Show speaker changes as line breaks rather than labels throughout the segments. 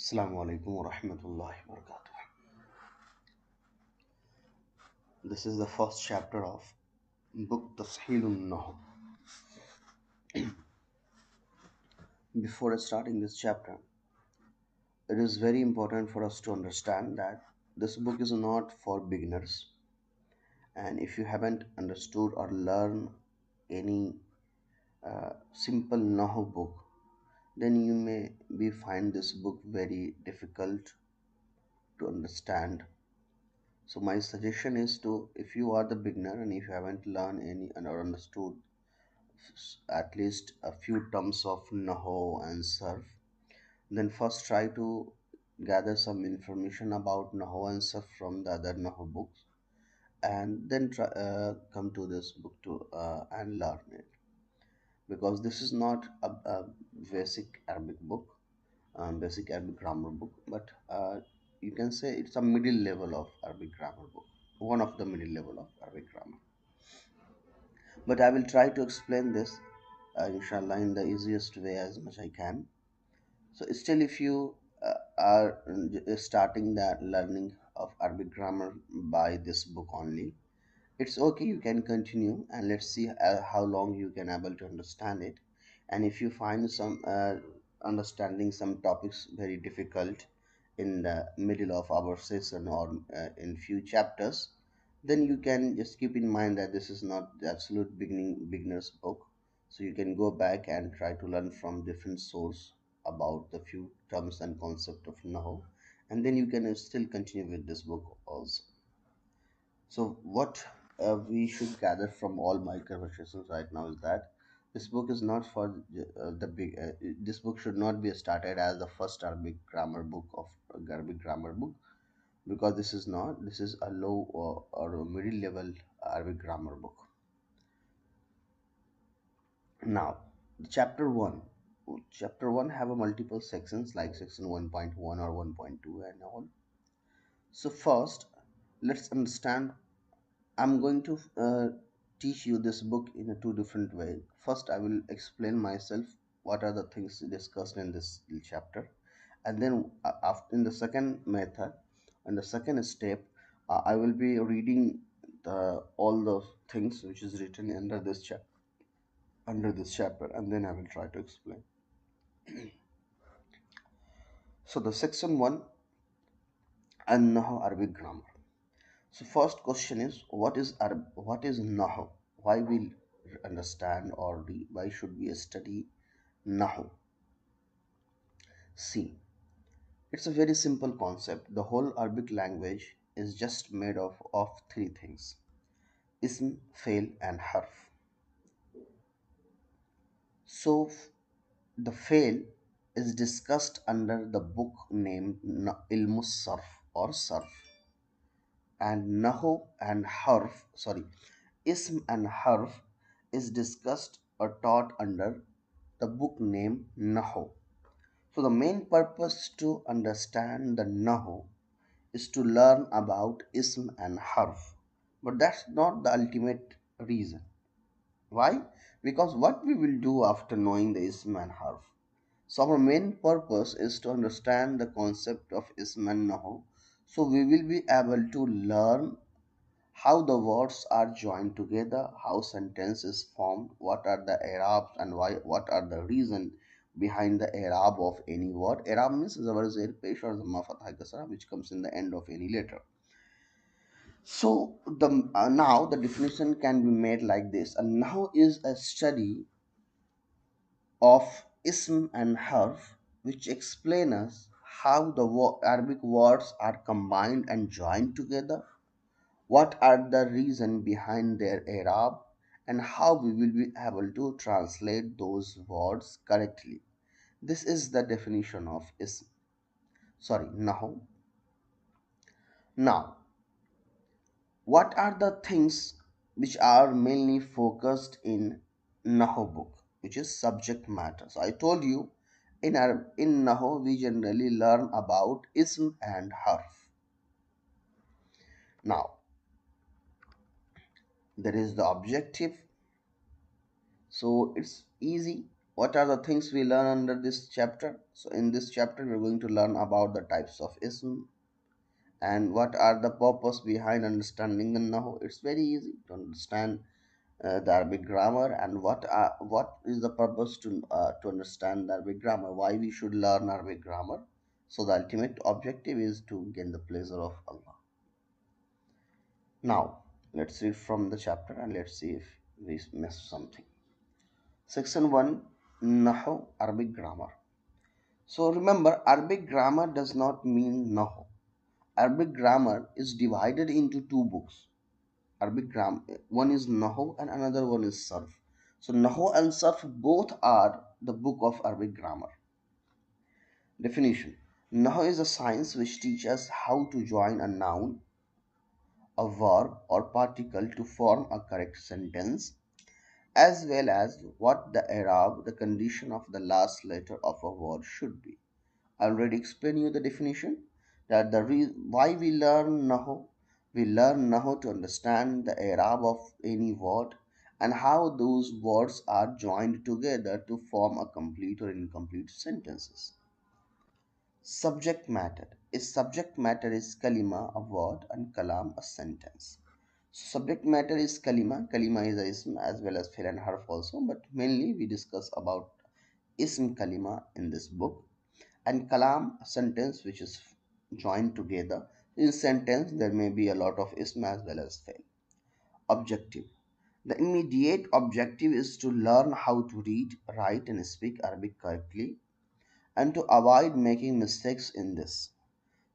Assalamu-Alaikum wa rahmatullahi wa barakatuh. This is the first chapter of book Tasheel Un Nahw. Before starting this chapter, it is very important for us to understand that this book is not for beginners, and if you haven't understood or learned any simple Nahw book, then you may be find this book very difficult to understand. So my suggestion is to, if you are the beginner and if you haven't learned any or understood at least a few terms of Nahw and Surf, then first try to gather some information about Nahw and Surf from the other Nahw books, and then come to this book to and learn it, because this is not a basic Arabic book, basic Arabic grammar book, but you can say it's a middle level of Arabic grammar book, one of the middle level of Arabic grammar. But I will try to explain this, inshallah, in the easiest way as much I can. So still, if you are starting that learning of Arabic grammar by this book only, it's okay, you can continue, and let's see how long you can able to understand it. And if you find some understanding some topics very difficult in the middle of our session or in few chapters, then you can just keep in mind that this is not the absolute beginner's book. So you can go back and try to learn from different source about the few terms and concept of Nahu, and then you can still continue with this book also. So what we should gather from all my conversations right now is that this book is not for the big. This book should not be started as the first Arabic grammar book of Arabic grammar book, because this is not. This is a low or a middle level Arabic grammar book. Now, chapter one. Chapter one have a multiple sections like section 1.1 or 1.2 and all. So first, let's understand. I'm going to teach you this book in a two different way. First, I will explain myself what are the things discussed in this chapter, and then after in the second method, in the second step, I will be reading all the things which is written under this chapter, and then I will try to explain. So the section one, An-Nahw Arabic grammar. So first question is, what is Nahu? Why we understand or why should we study Nahu? See, it's a very simple concept. The whole Arabic language is just made of three things: ism, fail, and harf. So the fail is discussed under the book named Ilmus Sarf or Sarf, and Nahu and harf, sorry, ism and harf is discussed or taught under the book name Nahu. So the main purpose to understand the Nahu is to learn about ism and harf. But that's not the ultimate reason. Why? Because what we will do after knowing the ism and harf? So our main purpose is to understand the concept of ism and Nahu. So we will be able to learn how the words are joined together, how sentence is formed, what are the Arabs and why, what are the reason behind the Arab of any word. Arab means zabar zer pesh or zamma fatha kasra, which comes in the end of any letter. So the now the definition can be made like this: and now is a study of ism and harf, which explain us how the Arabic words are combined and joined together, what are the reason behind their Arab, and how we will be able to translate those words correctly. This is the definition of ism. Sorry, Nahu. Now, what are the things which are mainly focused in Nahu book, which is subject matter? So I told you in Nahu we generally learn about ism and harf. Now, there is the objective. So it's easy. what are the things we learn under this chapter? So in this chapter we're going to learn about the types of ism and what are the purpose behind understanding the Nahu. It's very easy to understand the Arabic grammar, and what is the purpose to understand the Arabic grammar, why we should learn Arabic grammar. So the ultimate objective is to gain the pleasure of Allah. Now let's read from the chapter and let's see if we missed something. Section 1, Nahu, Arabic grammar. So remember, Arabic grammar does not mean Nahu. Arabic grammar is divided into two books. Arabic grammar, one is Nahu and another one is Sarf. So Nahu and Sarf both are the book of Arabic grammar. Definition: Nahu is a science which teaches how to join a noun, a verb or particle to form a correct sentence, as well as what the Arab, the condition of the last letter of a word should be. I already explained you the definition that why we learn Nahu to understand the Arab of any word and how those words are joined together to form a complete or incomplete sentences. Subject matter is kalima, a word, and kalam, a sentence. Subject matter is kalima. Kalima is a ism as well as fi'l and harf also, but mainly we discuss about ism kalima in this book. And kalam, a sentence which is joined together. In sentence there may be a lot of ism as well as fi'l. Objective: the immediate objective is to learn how to read, write and speak Arabic correctly and to avoid making mistakes in this.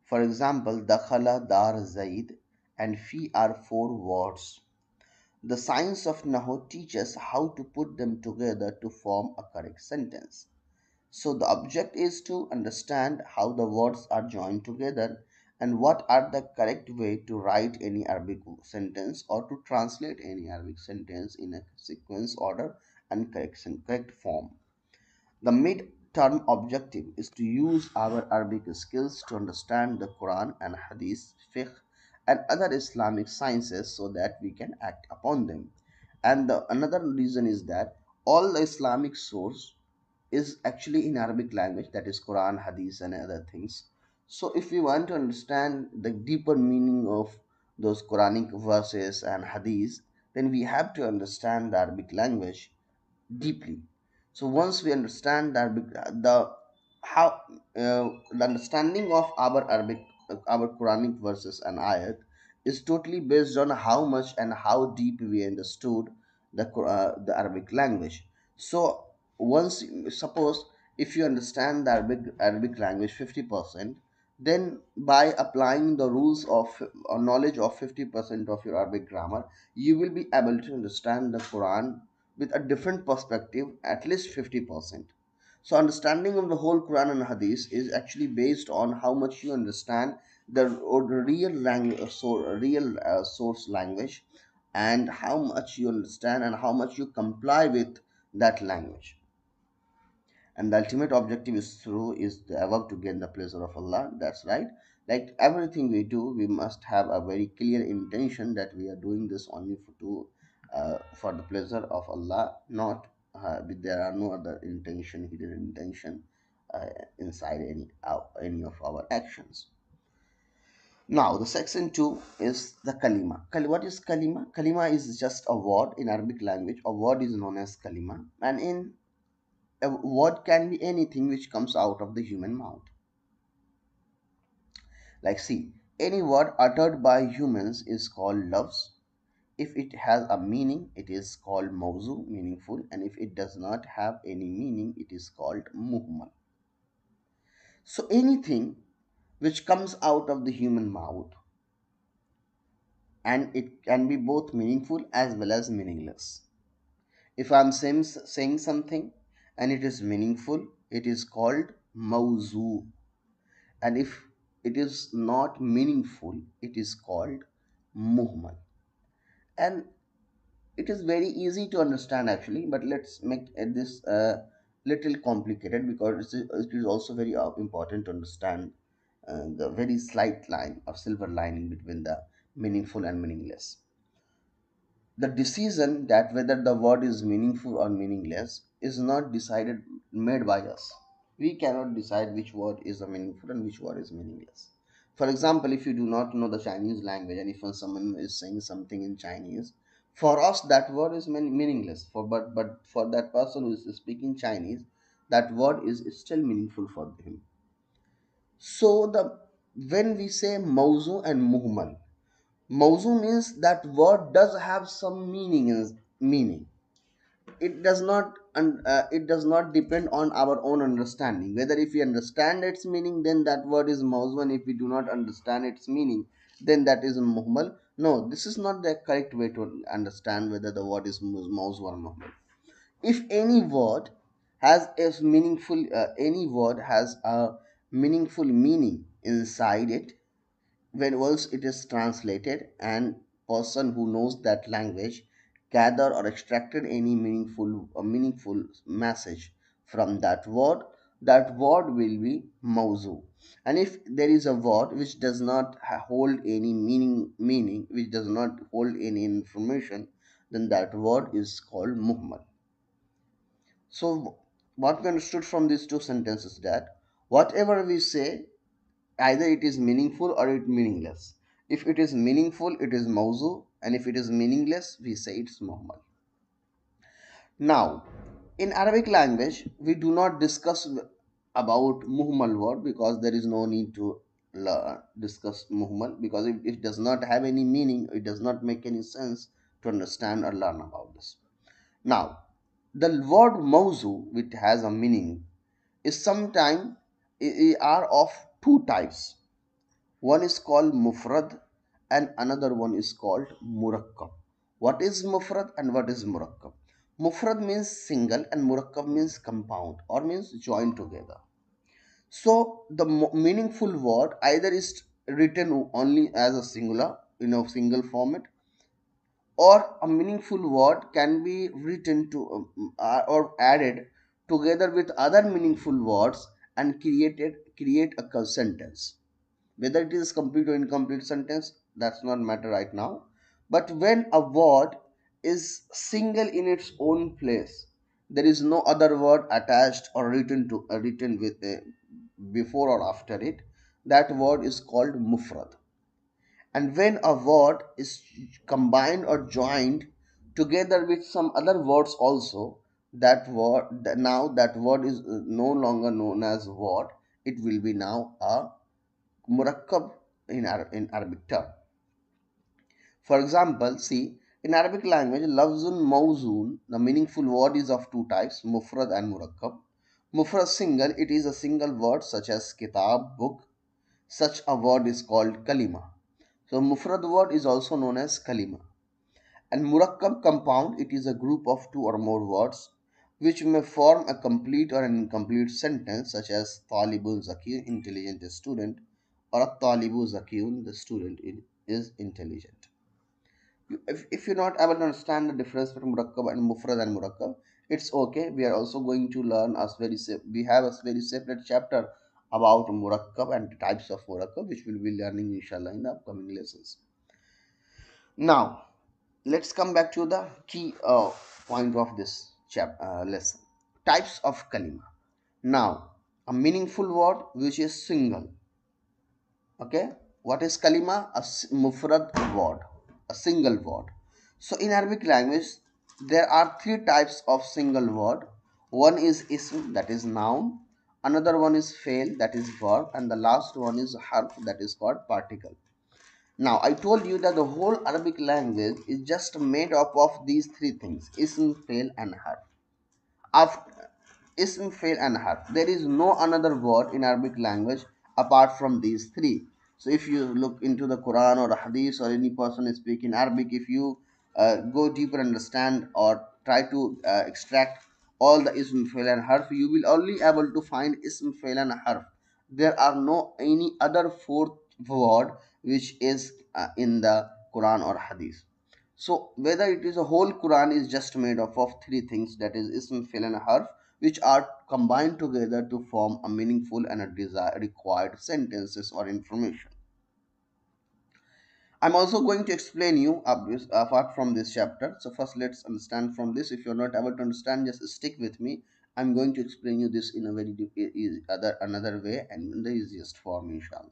For example, dakhala, dar, zaid and fi are four words. The science of Nahu teaches how to put them together to form a correct sentence. So the object is to understand how the words are joined together and what are the correct way to write any Arabic sentence or to translate any Arabic sentence in a sequence order and correct form. The mid-term objective is to use our Arabic skills to understand the Quran and Hadith, Fiqh, and other Islamic sciences so that we can act upon them. And another reason is that all the Islamic source is actually in Arabic language, that is Quran, Hadith, and other things. So, if we want to understand the deeper meaning of those Quranic verses and Hadith, then we have to understand the Arabic language deeply. So once we understand that the how the understanding of our Arabic, our Quranic verses and ayat is totally based on how much and how deep we understood the Arabic language. So once suppose if you understand the Arabic language 50%, then by applying the rules of or knowledge of 50% of your Arabic grammar, you will be able to understand the Quran with a different perspective, at least 50%. So understanding of the whole Quran and Hadith is actually based on how much you understand the real language, source language, and how much you understand and how much you comply with that language. And the ultimate objective is the above, to gain the pleasure of Allah. That's right. Like everything we do, we must have a very clear intention that we are doing this only for the pleasure of Allah, not there are no other intention, hidden intention uh, inside any of our actions. Now, the section 2 is the Kalima. What is Kalima? Kalima is just a word in Arabic language. A word is known as Kalima, and in a word can be anything which comes out of the human mouth. Like, see, any word uttered by humans is called lafz. If it has a meaning, it is called mawzu, meaningful, and if it does not have any meaning, it is called muhmal. So anything which comes out of the human mouth, and it can be both meaningful as well as meaningless. If I'm saying something and it is meaningful, it is called mawzu, and if it is not meaningful, it is called muhmal. And it is very easy to understand actually, but let's make this little complicated, because it is also very important to understand the very slight line or silver lining between the meaningful and meaningless. The decision that whether the word is meaningful or meaningless is not decided, made by us. We cannot decide which word is a meaningful and which word is meaningless. For example, if you do not know the Chinese language and if someone is saying something in Chinese, for us that word is meaningless. But for that person who is speaking Chinese, that word is still meaningful for him. So the when we say mauzu and muhmal, mauzu means that word does have some meaning. It does not it does not depend on our own understanding. Whether if we understand its meaning, then that word is mauzu, and if we do not understand its meaning, then that is muhmal. No, this is not the correct way to understand whether the word is mauzu or muhmal. If any word has a meaningful meaning inside it, when once it is translated and person who knows that language gather or extracted any meaningful message from that word will be mauzu. And if there is a word which does not hold any meaning, which does not hold any information, then that word is called muhmal. So what we understood from these two sentences, that whatever we say, either it is meaningful or it meaningless. If it is meaningful, it is mauzu, and if it is meaningless, we say it's muhmal. Now, in Arabic language, we do not discuss about muhmal word because there is no need to discuss muhmal, because it does not have any meaning, it does not make any sense to understand or learn about this. Now, the word mauzu, which has a meaning, is sometimes are of two types. One is called mufrad and another one is called murakkab. What is mufrad and what is murakkab? Mufrad means single and murakkab means compound or means joined together. So the meaningful word either is written only as a singular in a single format, or a meaningful word can be written to or added together with other meaningful words and create a sentence. Whether it is complete or incomplete sentence, that's not matter right now. But when a word is single in its own place, there is no other word attached or written with before or after it, that word is called mufrad. And when a word is combined or joined together with some other words also, now that word is no longer known as word, it will be now a murakkab in Arabic term. For example, see, in Arabic language, lafzun mawzun, the meaningful word is of two types, mufrad and murakkab. Mufrad single, it is a single word such as kitab, book. Such a word is called kalima. So mufrad word is also known as kalima. And murakkab compound, it is a group of two or more words which may form a complete or an incomplete sentence, such as talibul zakir, intelligent student, or talibu zakiyun, the student is intelligent. If you're not able to understand the difference between murakkab and mufrad and murakkab, it's okay. We are also going to learn we have a very separate chapter about murakkab and the types of murakkab, which we'll be learning inshallah in the upcoming lessons. Now, let's come back to the key point of this lesson. Types of kalima. Now, a meaningful word which is single. Okay, what is kalima? Mufrad word, a single word. So in Arabic language, there are three types of single word. One is ism, that is noun. Another one is fail, that is verb, and the last one is harf, that is called particle. Now, I told you that the whole Arabic language is just made up of these three things: ism, fail, and harf. After ism, fail, and harf, there is no another word in Arabic language apart from these three. So, if you look into the Quran or Hadith or any person speaking Arabic, if you go deeper, understand, or try to extract all the ism, fail, and harf, you will only able to find ism, fail, and harf. There are no any other fourth word which is in the Quran or Hadith. So whether it is a whole Quran is just made up of three things, that is ism, fi'l, and harf, which are combined together to form a meaningful and a required sentences or information. I'm also going to explain you apart from this chapter. So first let's understand from this. If you're not able to understand, just stick with me. I'm going to explain you this in a very another way and in the easiest form, inshallah.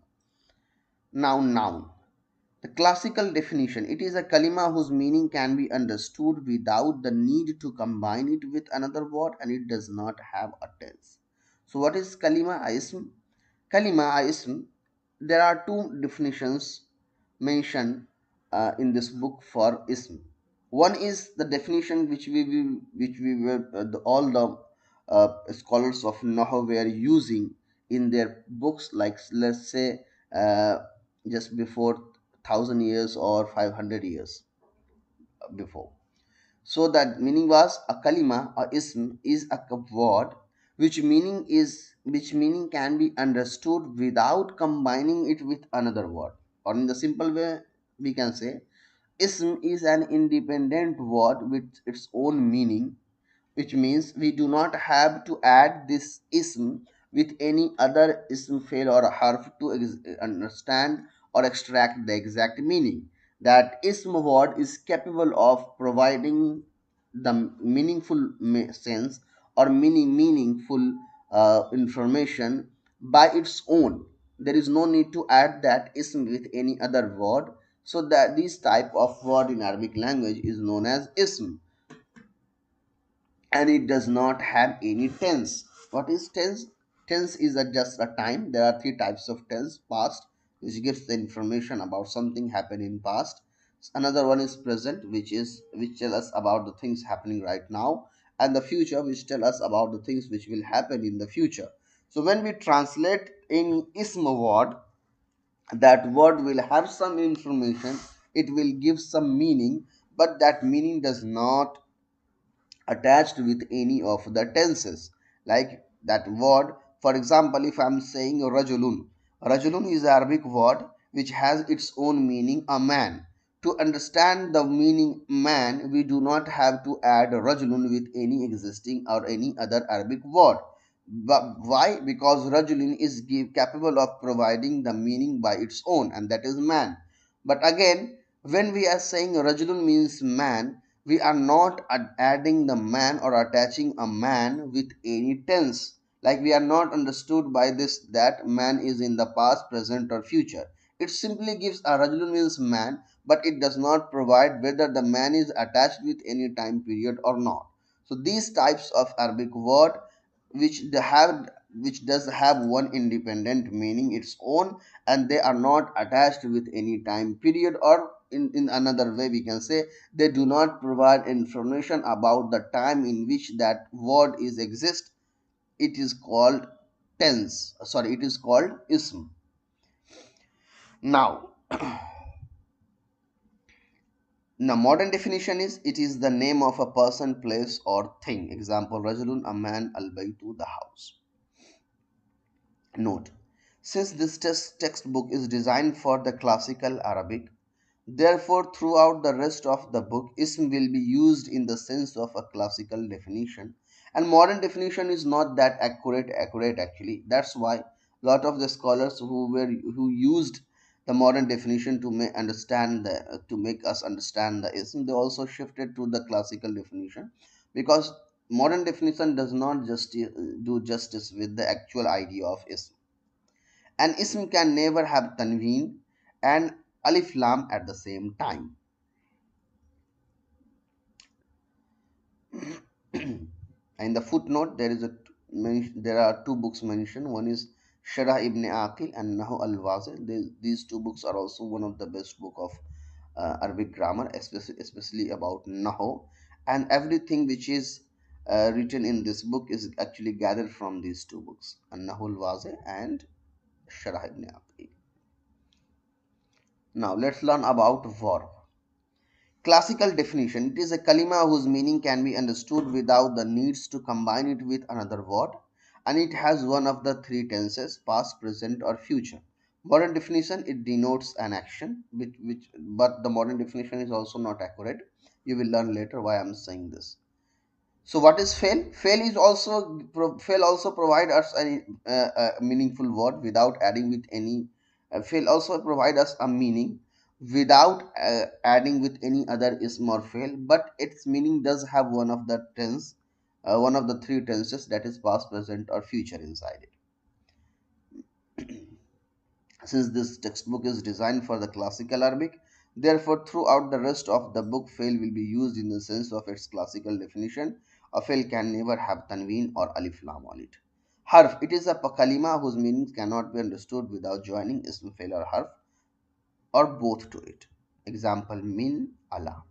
Now, noun. The classical definition, it is a kalima whose meaning can be understood without the need to combine it with another word, and it does not have a tense. So what is kalima ism? Kalima ism, there are two definitions mentioned in this book for ism. One is the definition which we were all the scholars of Nahw were using in their books, like let's say uh, just before 1,000 years or 500 years before. So that meaning was a kalima or ism is a word which meaning can be understood without combining it with another word. Or in the simple way, we can say ism is an independent word with its own meaning, which means we do not have to add this ism with any other ism fail or harf to understand or extract the exact meaning. That ism word is capable of providing the meaningful sense or meaningful information by its own. There is no need to add that ism with any other word. So that this type of word in Arabic language is known as ism, and it does not have any tense. What is tense? Tense is just a time. There are three types of tense: past, which gives the information about something happened in past; another one is present, which tell us about the things happening right now; and the future, which tell us about the things which will happen in the future. So when we translate any ism word, that word will have some information, it will give some meaning, but that meaning does not attached with any of the tenses. Like that word, for example, if I'm saying rajulun, rajulun is Arabic word which has its own meaning, a man. To understand the meaning man, we do not have to add rajulun with any existing or any other Arabic word. But why? Because rajulun is capable of providing the meaning by its own, and that is man. But again, when we are saying rajulun means man, we are not adding the man or attaching a man with any tense. Like we are not understood by this that man is in the past, present, or future. It simply gives a rajulun means man, but it does not provide whether the man is attached with any time period or not. So these types of Arabic word which they have which does have one independent meaning its own, and they are not attached with any time period, or in another way we can say they do not provide information about the time in which that word is exist. It is called tense, sorry, it is called ism. Now, the modern definition is it is the name of a person, place, or thing. Example: rajulun, a man; al baytu, the house. Note: since this textbook is designed for the classical Arabic, therefore throughout the rest of the book, ism will be used in the sense of a classical definition, and modern definition is not that accurate actually. That's why a lot of the scholars who used the modern definition to make us understand the ism, they also shifted to the classical definition, because modern definition does not just do justice with the actual idea of ism. An ism can never have tanween and alif lam at the same time. In the footnote, there are two books mentioned. One is Sharah ibn Aqil and Nahu al-Wazi. These two books are also one of the best book of Arabic grammar, especially about Nahu. And everything which is written in this book is actually gathered from these two books, Nahu al-Wazi and Sharah ibn Aqil. Now let's learn about verb. Classical definition: it is a kalima whose meaning can be understood without the needs to combine it with another word, and it has one of the three tenses: past, present, or future. Modern definition: it denotes an action, but the modern definition is also not accurate. You will learn later why I am saying this. So what is fail? Fail also provide us a meaningful word without adding with any. Fail also provide us a meaning, without adding with any other ism or fail, but its meaning does have one of the three tenses, that is past, present, or future inside it. Since this textbook is designed for the classical Arabic, therefore throughout the rest of the book, fail will be used in the sense of its classical definition. A fail can never have tanween or alif lam on it. Harf, it is a kalima whose meaning cannot be understood without joining ism, fail, or harf, or both to it. Example, min, Allah.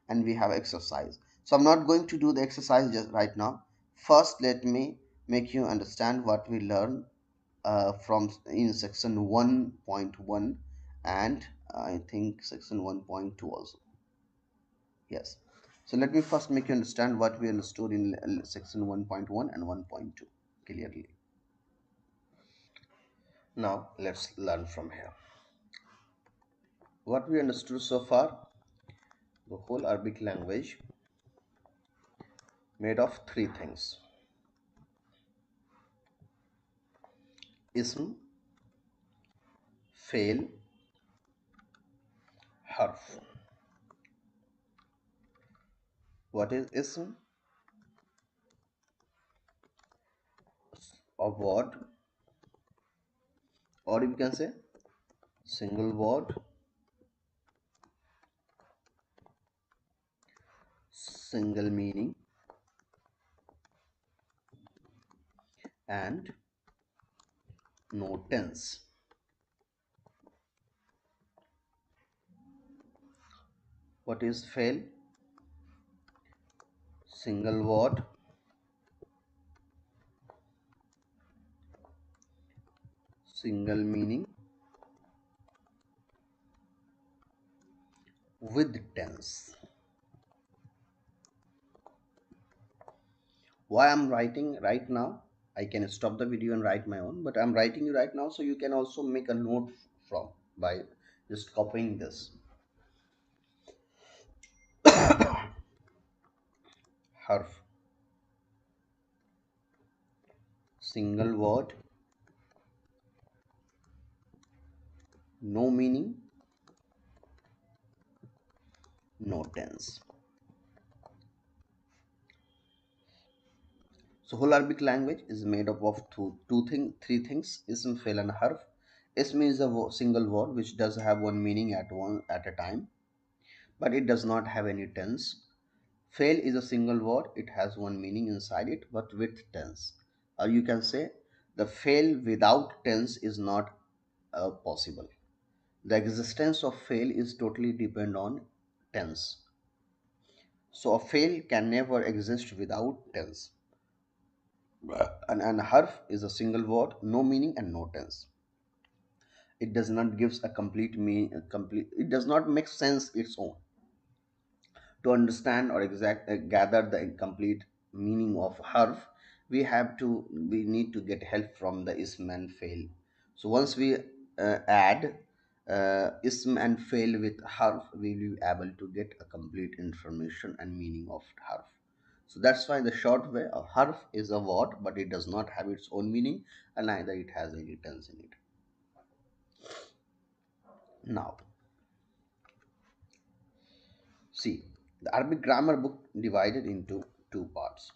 And we have exercise. So I'm not going to do the exercise just right now. First, let me make you understand what we learned from in section 1.1 and I think section 1.2 also. Yes. So let me first make you understand what we understood in section 1.1 and 1.2 clearly. Now let's learn from here. What we understood so far, the whole Arabic language made of three things: ism, fail, harf. What is ism? A word, or you can say single word, single meaning, and no tense. What is fail? Single word, single meaning with tense. Why I'm writing right now? I can stop the video and write my own, but I'm writing you right now so you can also make a note from by just copying this. Harf, single word, no meaning, no tense. So whole Arabic language is made up of three things: ism, fail, and harf. Ism is a single word which does have one meaning at a time, but it does not have any tense. Fail is a single word; it has one meaning inside it, but with tense. Or you can say the fail without tense is not possible. The existence of fail is totally depend on tense. So a fail can never exist without tense. And harf is a single word, no meaning and no tense. It does not gives a complete meaning. Complete. It does not make sense its own. To understand or gather the complete meaning of harf, we need to get help from the ism and fail. So once we add ism and fail with harf, we will be able to get a complete information and meaning of harf. So that's why the short way of harf is a word, but it does not have its own meaning and neither it has any tense in it. Now, see, the Arabic grammar book divided into two parts: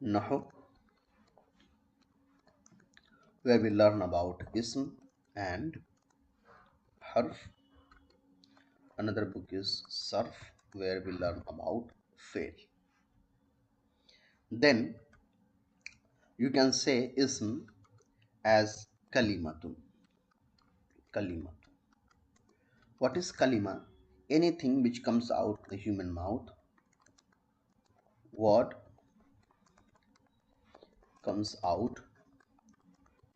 Nahw, where we learn about ism and harf. Another book is Sarf, where we learn about fail. Then you can say ism as kalimatun. Kalima. What is kalima? Anything which comes out the human mouth. Word comes out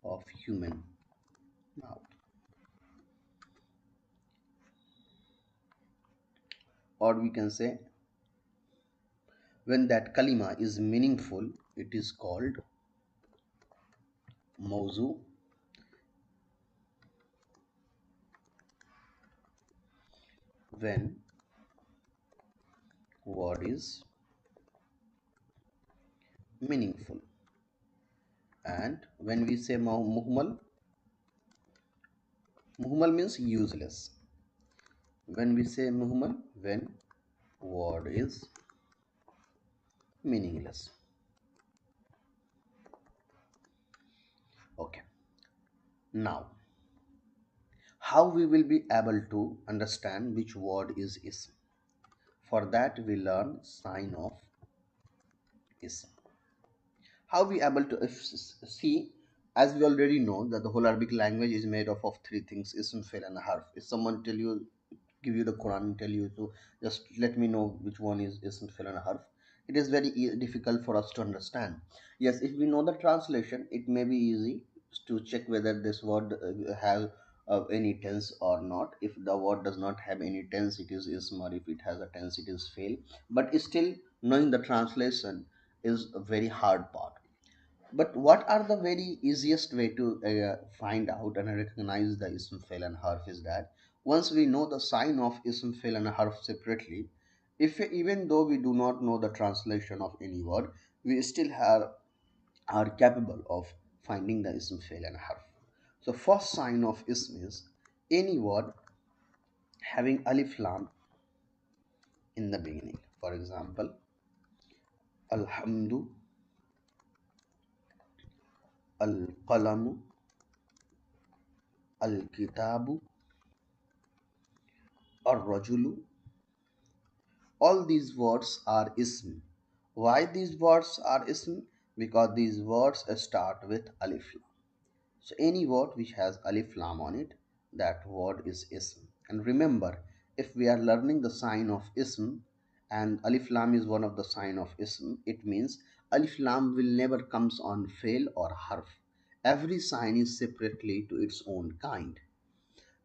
of human mouth. Or we can say when that kalima is meaningful, it is called mawzu. When word is meaningful. And when we say muhmal, Muhmal means useless. When we say muhmal, when word is meaningless. Okay. Now, how we will be able to understand which word is ism? For that we learn sign of ism. How we able to see, as we already know that the whole Arabic language is made up of three things: ism, fi'l, and harf. If someone give you the Quran and tell you to just let me know which one is ism, fi'l, and harf, it is very difficult for us to understand. Yes, if we know the translation, it may be easy to check whether this word has any tense or not. If the word does not have any tense, it is ism, or if it has a tense, it is fail. But still, knowing the translation is a very hard part. But what are the very easiest way to find out and recognize the ism, fail, and harf is that once we know the sign of ism, fail, and harf separately, if even though we do not know the translation of any word, we still are capable of finding the ism, fail, and harf. So first sign of ism is any word having alif lam in the beginning. For example, alhamdu, al qalamu, al kitabu, ar rajulu. All these words are ism. Why these words are ism? Because these words start with alif lam. So any word which has alif lam on it, that word is ism. And remember, if we are learning the sign of ism, and alif lam is one of the sign of ism, it means alif lam will never comes on fail or harf. Every sign is separately to its own kind.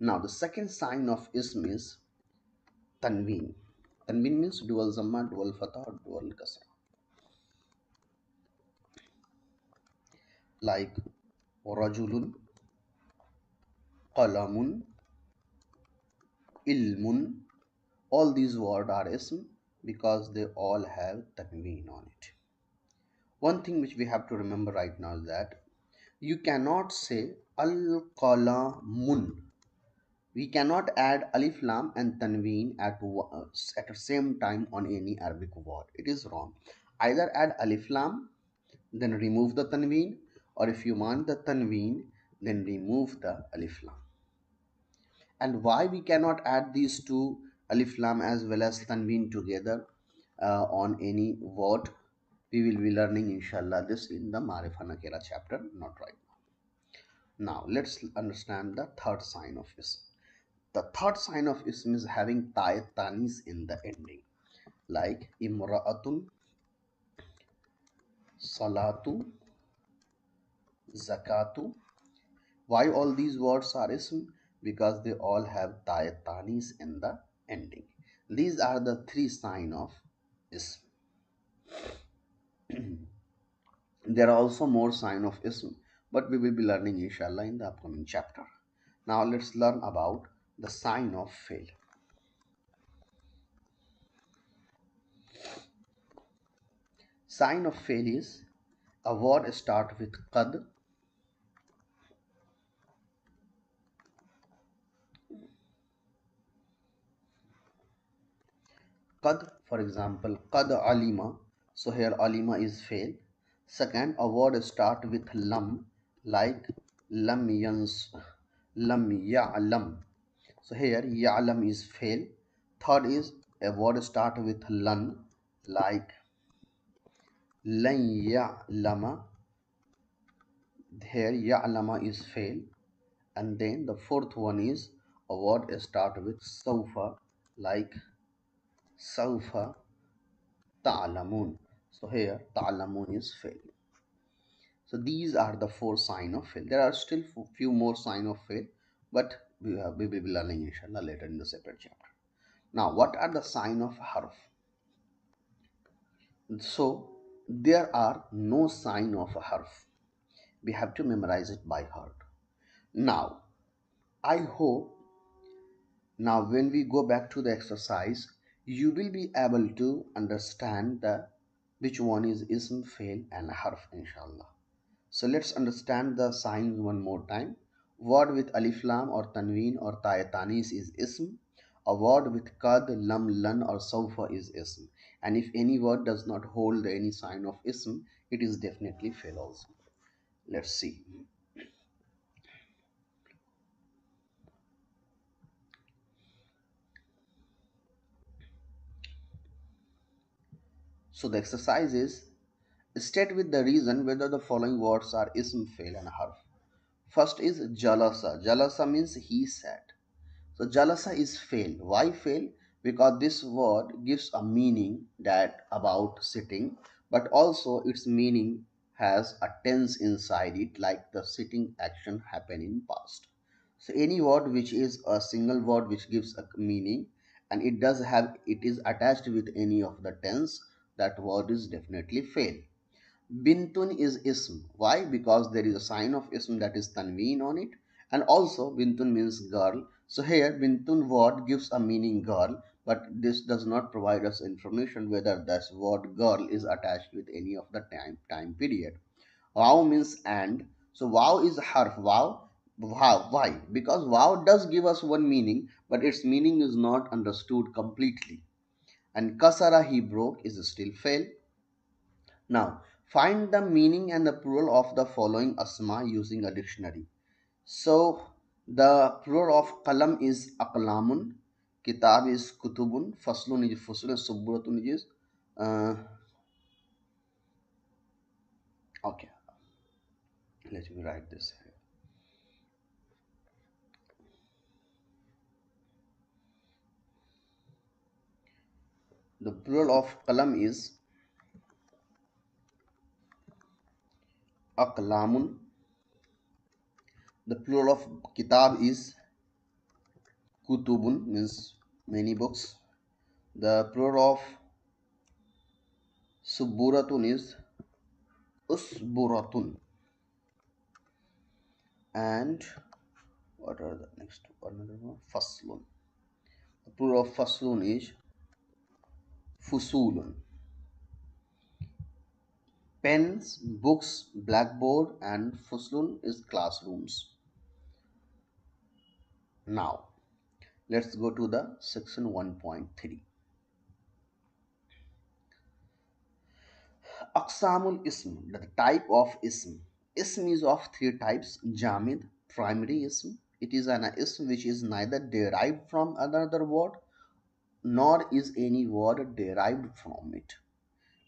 Now the second sign of ism is tanween. Tanween means dual zamma, dual fatha, or dual kasra. Like rajulun, qalamun, ilmun. All these words are ism because they all have tanween on it. One thing which we have to remember right now is that you cannot say al-qalamun. We cannot add alif lam and tanween at the same time on any Arabic word. It is wrong. Either add alif lam, then remove the tanween, or if you want the tanween, then remove the alif lam. And why we cannot add these two, alif lam as well as tanween, together on any word, we will be learning inshallah this in the Marifa Nakira chapter, not right now. Now let's understand the third sign of ism. The third sign of ism is having tanis in the ending, like imra'atun, salatu, zakatu. Why all these words are ism? Because they all have tanis in the ending. These are the three signs of ism. There are also more signs of ism, but we will be learning inshallah in the upcoming chapter. Now let's learn about the sign of fail. Sign of fail is a word start with qad, qad, for example, qad alima. So here alima is fail. Second, a word start with lam, like lam yans, lam ya'lam. So here ya'lam is fail. Third is a word start with lan, like lan ya'lama. Here ya'lama is fail. And then the fourth one is a word start with sawfa, like sawfa ta'lamun. So here ta'lamun is fail. So these are the four sign of fail. There are still few more sign of fail, but we will be learning inshallah later in the separate chapter. Now what are the sign of harf? So there are no sign of a harf. We have to memorize it by heart. Now I hope now when we go back to the exercise, you will be able to understand the which one is ism, fail, and harf inshallah. So let's understand the signs one more time. Word with alif lam or tanween or tanis is ism. A word with kad, lam, lan or sawfa is ism. And if any word does not hold any sign of ism, it is definitely fail also. Let's see. So the exercise is state with the reason whether the following words are ism, fail and harf. First is jalasa. Jalasa means he sat. So jalasa is fail. Why fail? Because this word gives a meaning that about sitting, but also its meaning has a tense inside it, like the sitting action happened in past. So any word which is a single word which gives a meaning and it is attached with any of the tense, that word is definitely fail. Bintun is ism. Why? Because there is a sign of ism, that is tanween on it. And also Bintun means girl. So here Bintun word gives a meaning girl, but this does not provide us information whether this word girl is attached with any of the time period. Wow means and. So wow is harf. Wow. Why? Because wow does give us one meaning, but its meaning is not understood completely. And kasara, he broke, is still fail. Now, find the meaning and the plural of the following asma using a dictionary. So, the plural of qalam is aqlamun, kitab is kutubun, faslun is fusul, and subburatun is. Uh, okay, let me write this here. The plural of qalam is aqlamun. The plural of kitab is kutubun, means many books. The plural of subburatun is usburatun. And what are the next another one? Faslun. The plural of faslun is fusulun. Pens, books, blackboard, and fuslun is classrooms. Now, let's go to the section 1.3. Aqsamul ism, the type of ism. Ism is of three types. Jamid, primary ism. It is an ism which is neither derived from another word nor is any word derived from it.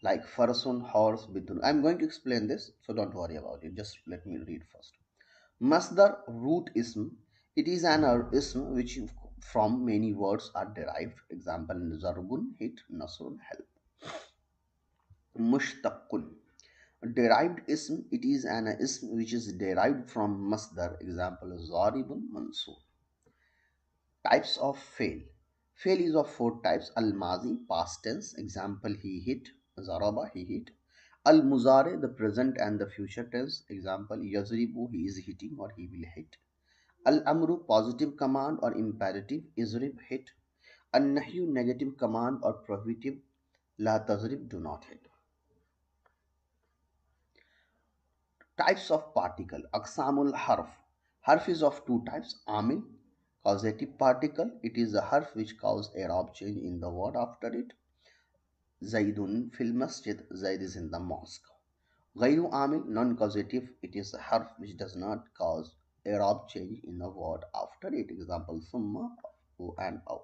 Like farsun, horse, bidun. I'm going to explain this, so don't worry about it. Just let me read first. Masdar, root ism. It is an ism which from many words are derived. Example, zarbun, hit, nasrun, help. Mushtaqun, derived ism. It is an ism which is derived from masdar. Example, zaribun, mansur. Types of fail. Fail is of four types. Al-mazi, past tense. Example, he hit. Zaraba, he hit. Al-muzare, the present and the future tense. Example, yazribu, he is hitting or he will hit. Al-amru, positive command or imperative. Izrib, hit. An-nahyu, negative command or prohibitive. La tazrib, do not hit. Types of particle. Aqsamul harf. Harf is of two types. Amil, causative particle. It is a harf which causes i'rab change in the word after it. Zaidun fil masjid. Zaid is in the mosque. Ghayru amil, non-causative. It is a harf which does not cause i'rab change in the word after it. Example, summa and aw.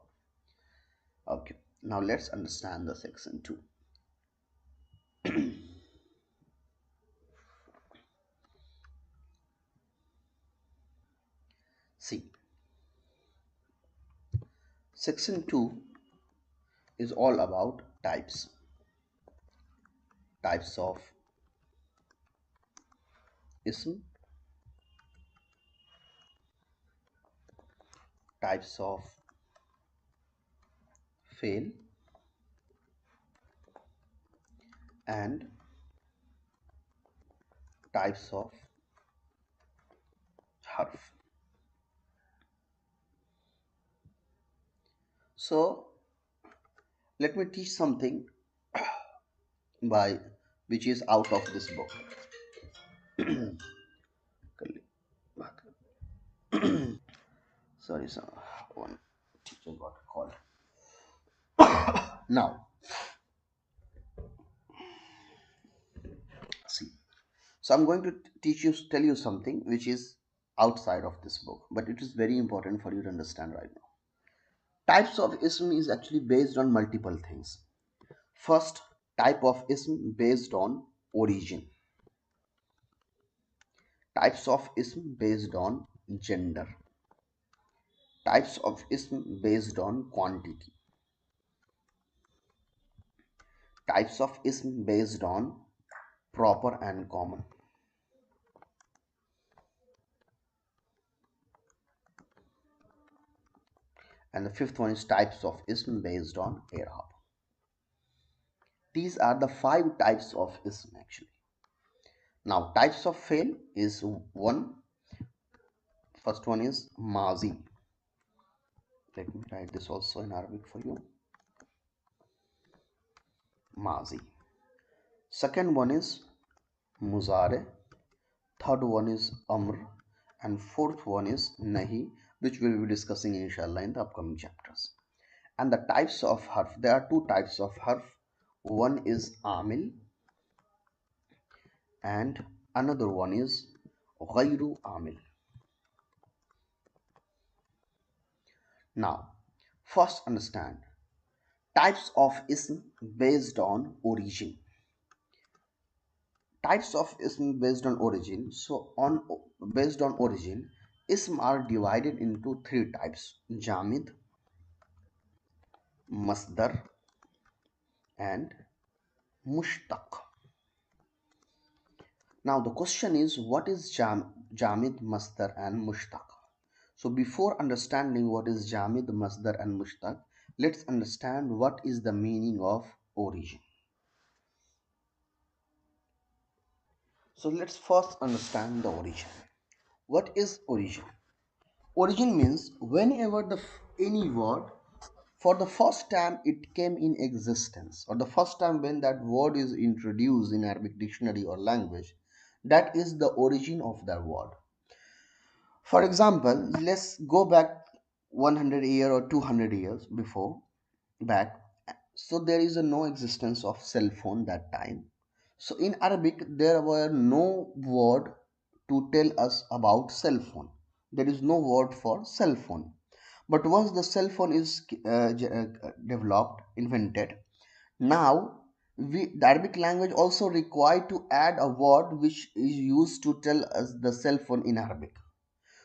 Okay. Now let's understand the section 2. See, section 2 is all about types. Types of ism, types of fail, and types of harf. So let me teach something by which is out of this book. Sorry, sir. One teacher got called. Now, see. So I'm going to tell you something which is outside of this book, but it is very important for you to understand right now. Types of ism is actually based on multiple things. First type of ism based on origin. Types of ism based on gender. Types of ism based on quantity. Types of ism based on proper and common. And the fifth one is types of ism based on i'rab. These are the 5 types of ism actually. Now types of fail is one. First one is mazi. Let me write this also in Arabic for you. Mazi. Second one is muzare. Third one is amr. And fourth one is nahi, which we will be discussing inshallah in the upcoming chapters. And the types of harf, there are 2 types of harf. One is amil and another one is ghayru amil. Now first understand types of ism based on origin. Types of ism based on origin. So on based on origin, ism are divided into 3 types: jamid, masdar and mushtaq. Now the question is, what is jamid, masdar and mushtaq? So before understanding what is jamid, masdar and mushtaq, let's understand what is the meaning of origin. So let's first understand the origin. What is origin? Origin means whenever any word for the first time it came in existence, or the first time when that word is introduced in Arabic dictionary or language, that is the origin of that word. For example, let's go back 100 years or 200 years before back. So there is a no existence of cell phone that time. So in Arabic there were no word to tell us about cell phone. There is no word for cell phone. But once the cell phone is developed, invented, now the Arabic language also required to add a word which is used to tell us the cell phone in Arabic.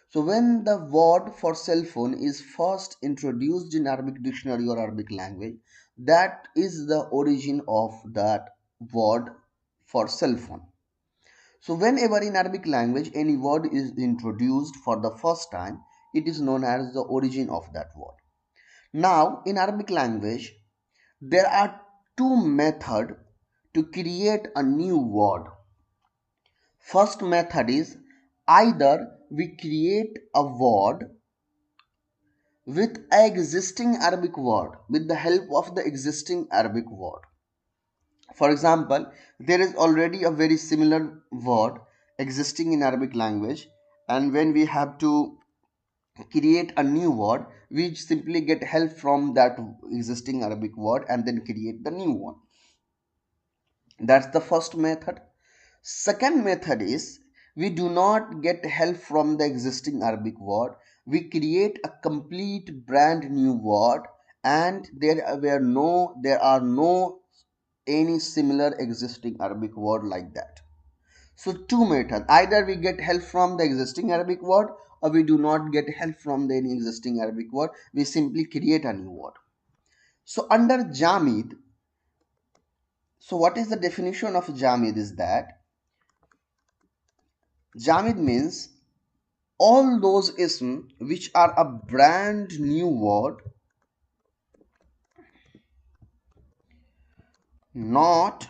So when the word for cell phone is first introduced in Arabic dictionary or Arabic language, that is the origin of that word for cell phone. So whenever in Arabic language any word is introduced for the first time, it is known as the origin of that word. Now in Arabic language, there are 2 methods to create a new word. First method is either we create a word with existing Arabic word, with the help of the existing Arabic word. For example, there is already a very similar word existing in Arabic language, and when we have to create a new word, we simply get help from that existing Arabic word and then create the new one. That's the first method. Second method is we do not get help from the existing Arabic word. We create a complete brand new word, and there are no any similar existing Arabic word like that. So 2 methods: either we get help from the existing Arabic word, or we do not get help from the any existing Arabic word. We simply create a new word. So under Jamid, so what is the definition of Jamid is that Jamid means all those ism which are a brand new word, not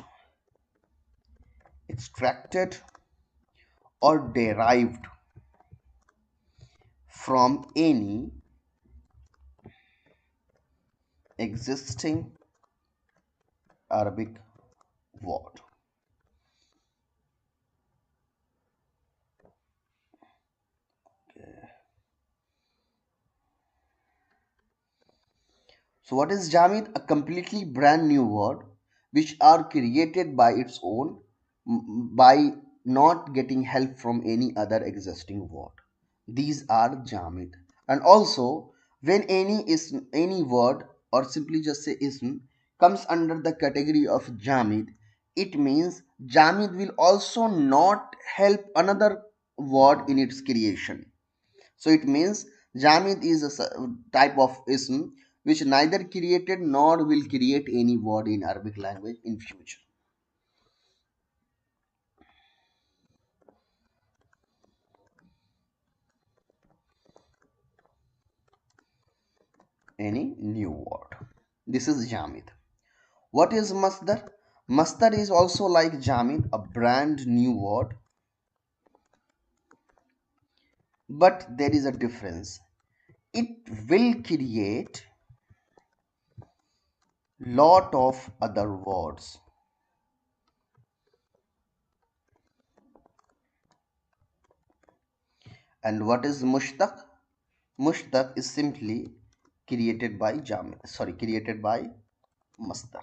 extracted or derived from any existing Arabic word. Okay. So what is jamid? A completely brand new word which are created by its own by not getting help from any other existing word. These are jamid. And also when any word or simply just say ism comes under the category of jamid, it means jamid will also not help another word in its creation. So it means Jamid is a type of ism which neither created nor will create any word in Arabic language in future. Any new word. This is Jamid. What is Masdar? Masdar is also like Jamid, a brand new word, but there is a difference. It will create lot of other words. And what is Mushtaq? Mushtaq is simply created by created by Masdar.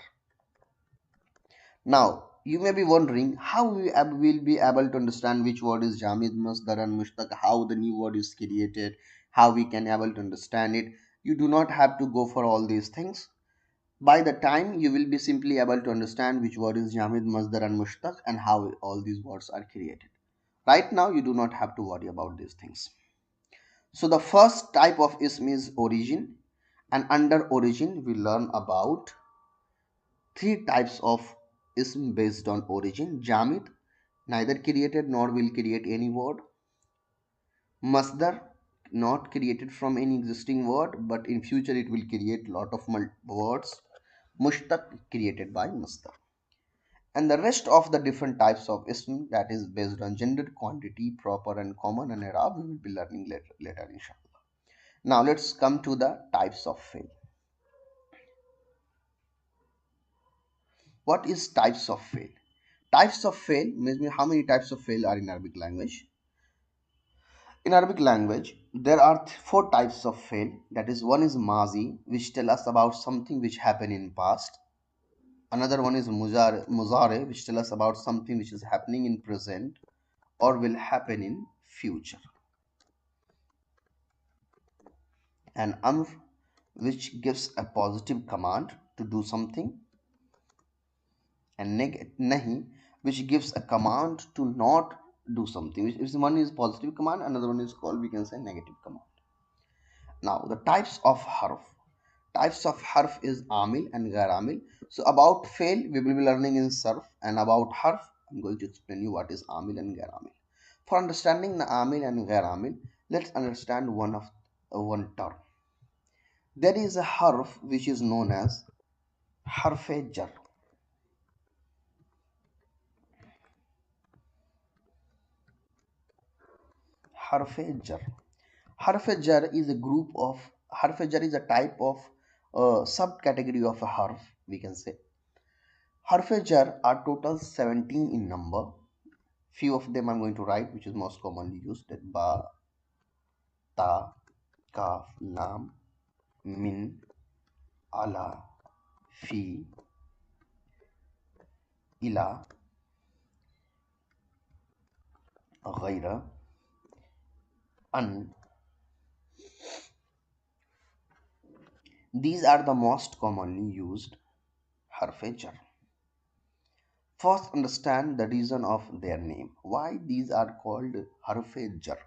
Now, you may be wondering how we will be able to understand which word is Jamid, Masdar and Mushtaq, how the new word is created, how we can able to understand it. You do not have to go for all these things. By the time you will be simply able to understand which word is Jamid, Masdar and Mushtaq and how all these words are created. Right now, you do not have to worry about these things. So the first type of ism is origin, and under origin we learn about three types of ism based on origin. Jamid, neither created nor will create any word. Masdar, not created from any existing word, but in future it will create lot of words. Mushtaq, created by Masdar. And the rest of the different types of ism, that is based on gender, quantity, proper and common and i'rab, we will be learning later inshallah. Now let's come to the types of fi'l. What is types of fi'l? Types of fi'l means how many types of fi'l are in Arabic language. In Arabic language, there are four types of fi'l. That is, one is mazi, which tell us about something which happened in past. Another one is muzare, which tell us about something which is happening in present or will happen in future. And amr, which gives a positive command to do something, and nahi, which gives a command to not do something. Which is, one is positive command, another one is called, we can say, negative command. Now the types of harf. Types of harf is amil and ghair amil. So about fail we will be learning in sarf, and about harf I'm going to explain you what is amil and ghair amil. For understanding the amil and ghair amil, let's understand one term. There is a harf which is known as harf jar. Harf jar. Harf jar is a group of harf jar is a type of subcategory of a harf, we can say. Harf jar are total 17 in number. Few of them I'm going to write, which is most commonly used: that ba, ta, kaf, lam, min, ala, fi, ila, ghaira, an. These are the most commonly used harf jar. First, understand the reason of their name. Why these are called harf jar?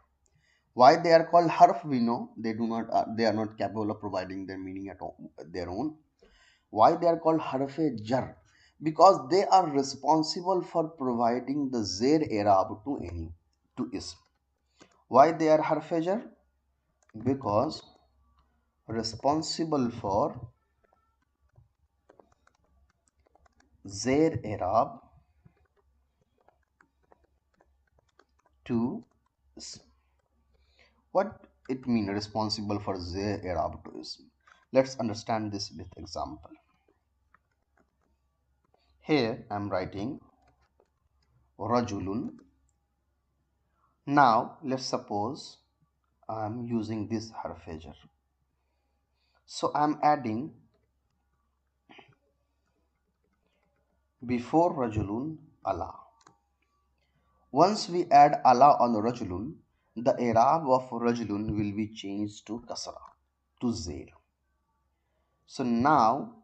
Why they are called harf, we know. They are not capable of providing their meaning at all, their own. Why they are called harf jar? Because they are responsible for providing the zer i'rab to ism. Why they are harf jar? Because responsible for zer i'rab to ism. What it mean, responsible for zer i'rab to ism? Let's understand this with example. Here I am writing rajulun. Now let's suppose I am using this harf jar. So I am adding before rajulun Allah. Once we add Allah on rajulun, the i'rab of rajulun will be changed to kasra, to zair. So now,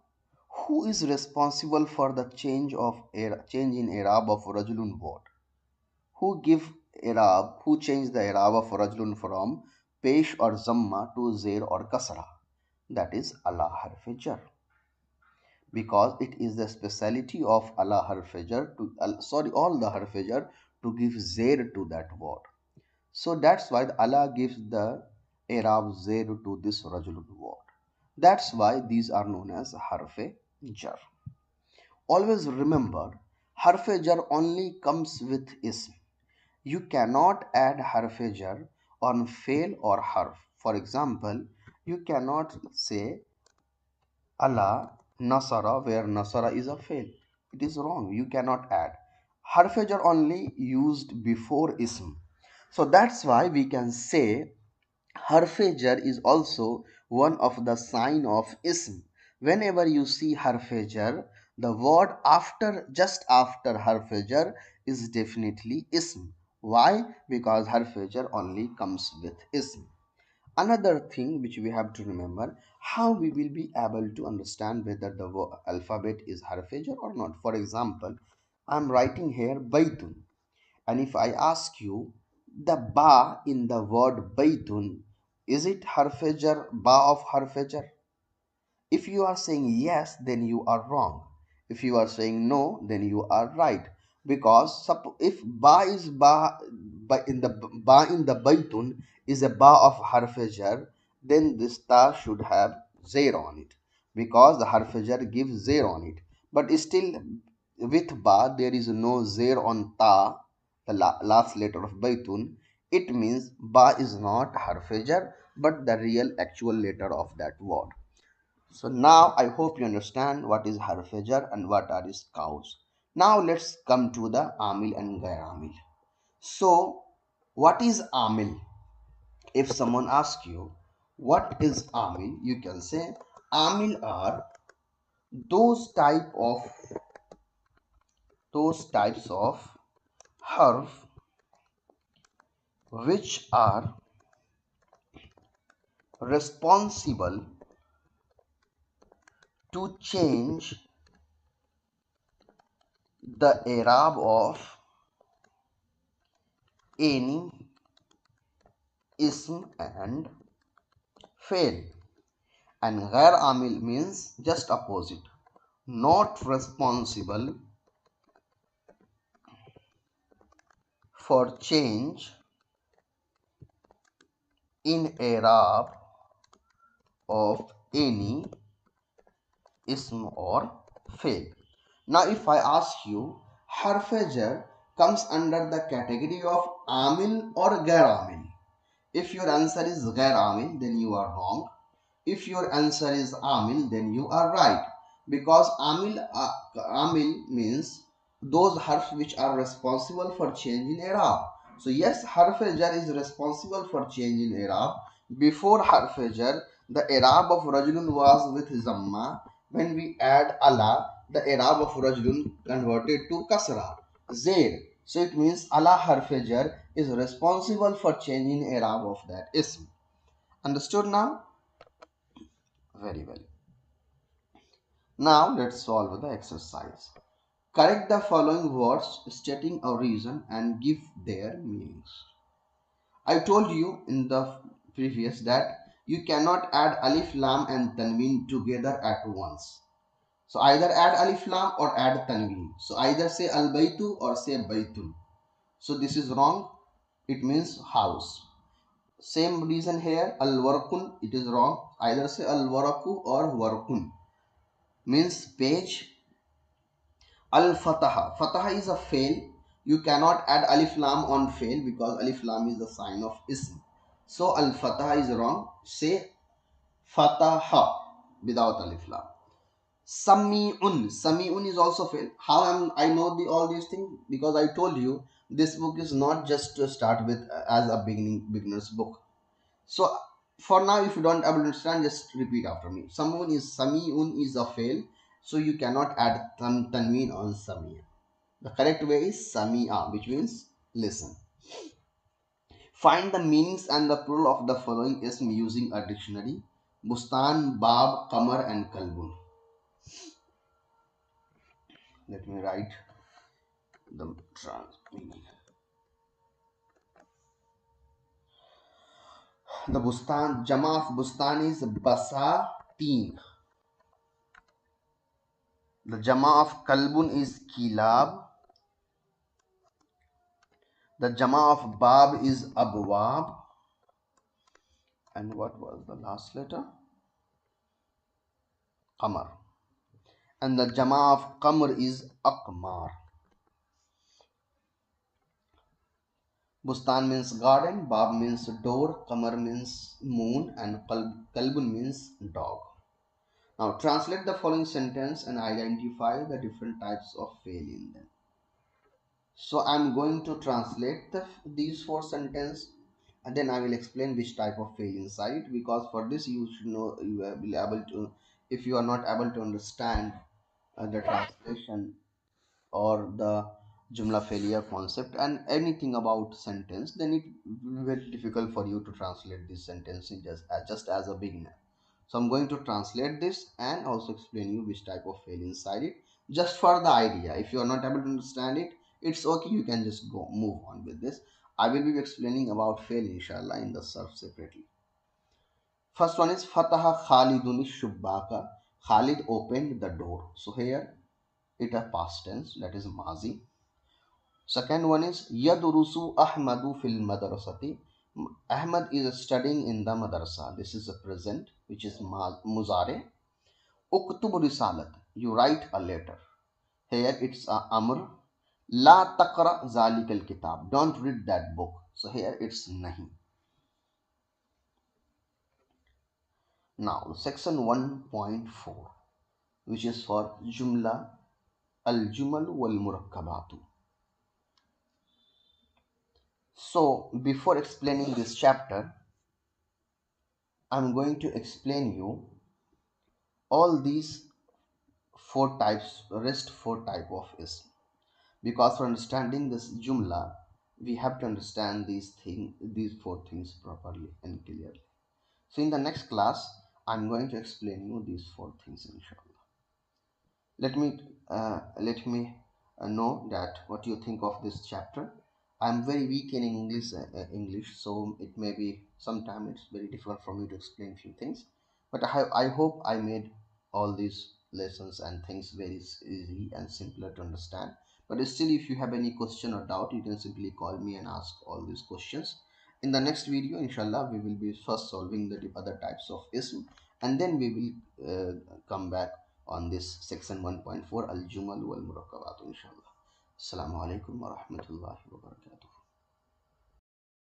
who is responsible for the change in i'rab of rajulun word? Who changed the i'rab of rajulun from pesh or zamma to zair or kasra? That is Allah harf jar, because it is the speciality of Allah harfajar all the harfajar to give zair to that word. So that's why the Allah gives the Arab zair to this rajulun word. That's why these are known as harfe jar. Always remember, harfe jar only comes with ism. You cannot add harfe jar on fail or harf. For example, you cannot say Allah Nasara where Nasara is a fail. It is wrong. You cannot add. Harfej are only used before ism. So that's why we can say harfejar is also one of the sign of ism. Whenever you see harfejar, the word just after harfejar is definitely ism. Why? Because harfejar only comes with ism. Another thing which we have to remember, how we will be able to understand whether the alphabet is harfejar or not. For example, I'm writing here baitun, and if I ask you the ba in the word baitun, is it harfejar, ba of harfejar? If you are saying yes, then you are wrong. If you are saying no, then you are right. Because if ba in the baitun is a ba of harfajar, then this ta should have zair on it, because the harfajar gives zair on it. But still, with ba there is no zair on ta, the last letter of baitun. It means ba is not harfajar, but the real actual letter of that word. So now I hope you understand what is harfajar and what are its cows. Now let's come to the amil and gair amil. So what is amil? If someone asks you what is amil, you can say amil are those types of harf which are responsible to change the i'rab of any ism and fail. And ghair amil means just opposite, not responsible for change in i'rab of any ism or fail. Now if I ask you, harfajar comes under the category of amil or ghair amil. If your answer is ghair amil, then you are wrong. If your answer is amil, then you are right, because amil means those harfs which are responsible for change in i'rab. So yes, harf jar is responsible for change in i'rab. Before harf jar, the i'rab of rajulun was with zamma. When we add ala, the i'rab of rajulun converted to kasra, zair. So it means ala harf jar is responsible for changing i'rab of that ism. Understood now? Very well. Now let's solve the exercise. Correct the following words stating a reason and give their meanings. I told you in the previous that you cannot add alif, lam and tanween together at once. So either add alif, lam or add tanween. So either say al baytu or say baytun. So this is wrong. It means house. Same reason here, al warqun, it is wrong. Either say al waraku or warqun, means page. Al-Fataha. Fataha is a fail. You cannot add alif lam on fail because alif lam is the sign of ism. So Al-Fataha is wrong. Say Fataha without alif lam. Sami'un. Sami'un is also fail. How am I know all these things? Because I told you this book is not just to start with as a beginner's book. So for now, if you don't able to understand, just repeat after me. Sami'un is a fail. So you cannot add tanween on samia. The correct way is samia, which means listen. Find the meanings and the plural of the following ism using a dictionary: bustan, bab, qamar and kalbun. Let me write the trans meaning. The bustan, jama of bustan is basateen. The jama of kalbun is kilab. The jama of bab is abwab. And what was the last letter? Qamar. And the jama of qamr is akmar. Bustan means garden, bab means door, qamar means moon, and kalbun means dog. Now translate the following sentence and identify the different types of fail in them. So I'm going to translate these four sentences, and then I will explain which type of fail inside it, because for this you should know, you will be able to, if you are not able to understand the translation or the jumla failure concept and anything about sentence, then it will be very difficult for you to translate this sentence in just as a beginner. So I'm going to translate this and also explain you which type of fail inside it, just for the idea. If you are not able to understand it, it's okay, you can just go move on with this. I will be explaining about fail inshallah in the surf separately. First one is fataha khalidun shubbaka. Khalid opened the door. So here it a past tense, that is mazi. Second one is yadurusu ahmadu fil madrasati. Ahmad is studying in the madrasa. This is a present, which is muzare. Uktub risalat, you write a letter. Here it's a amr. La taqra zalikal kitab, don't read that book. So here it's nahi. Now section 1.4, which is for jumla al jumal wal murakkabatu. So before explaining this chapter, I'm going to explain you all these rest four type of ism, because for understanding this jumla we have to understand these four things properly and clearly. So in the next class I'm going to explain you these four things inshallah. Let me know that what you think of this chapter. I'm very weak in English, so it may be sometimes it's very difficult for me to explain few things. But I hope I made all these lessons and things very easy and simpler to understand. But still, if you have any question or doubt, you can simply call me and ask all these questions. In the next video, inshallah, we will be first solving the other types of ism, and then we will come back on this section 1.4 al-jumal wal murakkabatu inshallah. Assalamu alaikum wa rahmatullahi wa barakatuh.